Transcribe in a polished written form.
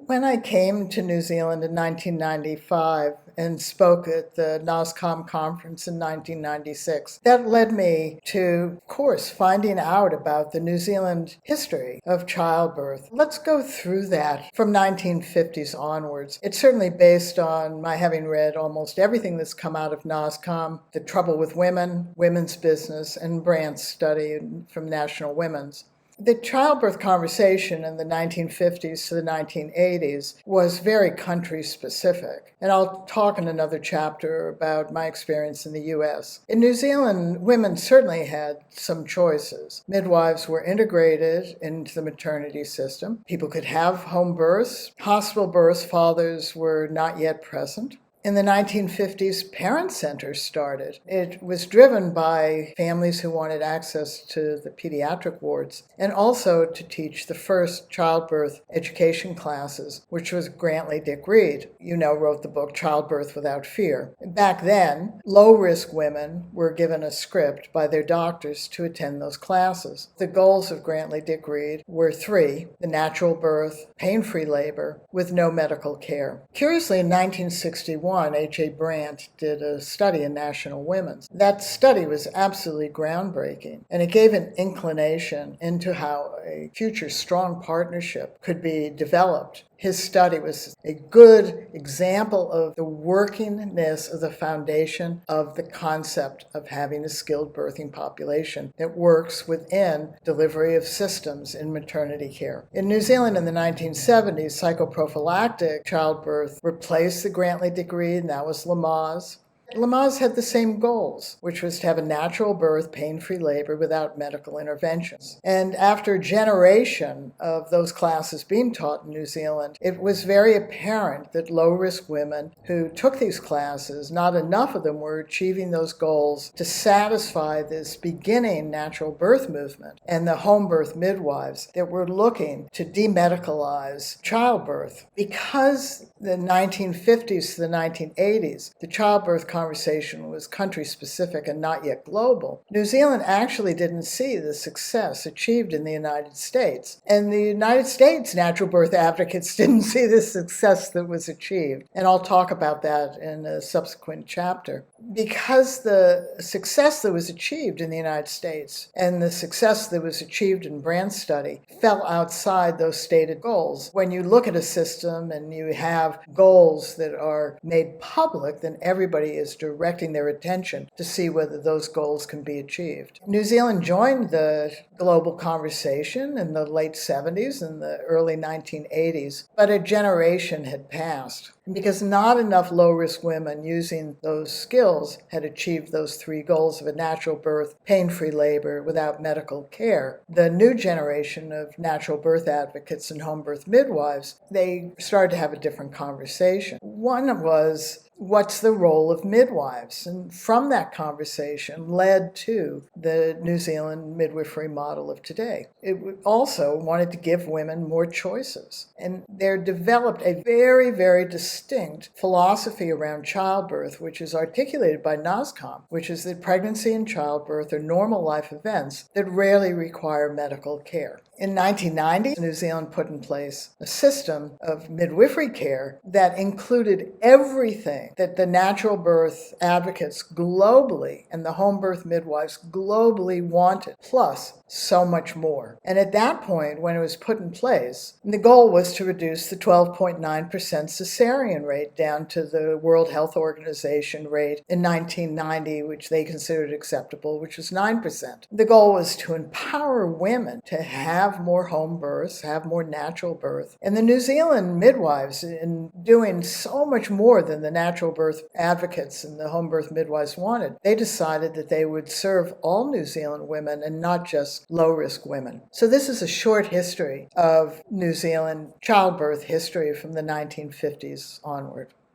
When I came to New Zealand in 1995 and spoke at the NOSCOM conference in 1996, that led me to, of course, finding out about the New Zealand history of childbirth. Let's go through that from 1950s onwards. It's certainly based on my having read almost everything that's come out of NOSCOM, The Trouble with Women, Women's Business, and Bryant's study from National Women's. The childbirth conversation in the 1950s to the 1980s was very country specific, and I'll talk in another chapter about my experience in the US. In New Zealand, women certainly had some choices. Midwives were integrated into the maternity system. People could have home births. Hospital births, fathers were not yet present. In the 1950s, parent centers started. It was driven by families who wanted access to the pediatric wards and also to teach the first childbirth education classes, which was Grantley Dick Reed. You know, wrote the book Childbirth Without Fear. Back then, low-risk women were given a script by their doctors to attend those classes. The goals of Grantley Dick Reed were three: the natural birth, pain-free labor, with no medical care. Curiously, in 1961, H.A. Bryant did a study in National Women's. That study was absolutely groundbreaking, and it gave an inclination into how a future strong partnership could be developed. His study was a good example of the workingness of the foundation of the concept of having a skilled birthing population that works within delivery of systems in maternity care. In New Zealand in the 1970s, psychoprophylactic childbirth replaced the Grantley Dick Reed, and that was Lamaze. Lamaze had the same goals, which was to have a natural birth, pain-free labor without medical interventions. And after a generation of those classes being taught in New Zealand, it was very apparent that low-risk women who took these classes, not enough of them were achieving those goals to satisfy this beginning natural birth movement and the home birth midwives that were looking to demedicalize childbirth. Because the 1950s to the 1980s, the childbirth conversation was country-specific and not yet global, New Zealand actually didn't see the success achieved in the United States. And the United States natural birth advocates didn't see the success that was achieved. And I'll talk about that in a subsequent chapter. Because the success that was achieved in the United States and the success that was achieved in Brandt's study fell outside those stated goals. When you look at a system and you have goals that are made public, then everybody is directing their attention to see whether those goals can be achieved. New Zealand joined the global conversation in the late 70s and the early 1980s, but a generation had passed. Because not enough low-risk women using those skills had achieved those three goals of a natural birth, pain-free labor without medical care, the new generation of natural birth advocates and home birth midwives, they started to have a different conversation. One was, what's the role of midwives? And from that conversation led to the New Zealand midwifery model of today. It also wanted to give women more choices. And there developed a very, very distinct philosophy around childbirth, which is articulated by NOSCOM, which is that pregnancy and childbirth are normal life events that rarely require medical care. In 1990, New Zealand put in place a system of midwifery care that included everything that the natural birth advocates globally and the home birth midwives globally wanted, plus so much more. And at that point, when it was put in place, the goal was to reduce the 12.9% cesarean rate down to the World Health Organization rate in 1990, which they considered acceptable, which was 9%. The goal was to empower women to have more home births, have more natural birth. And the New Zealand midwives, in doing so much more than the natural birth advocates and the home birth midwives wanted, they decided that they would serve all New Zealand women and not just low-risk women. So this is a short history of New Zealand childbirth history from the 1950s onward.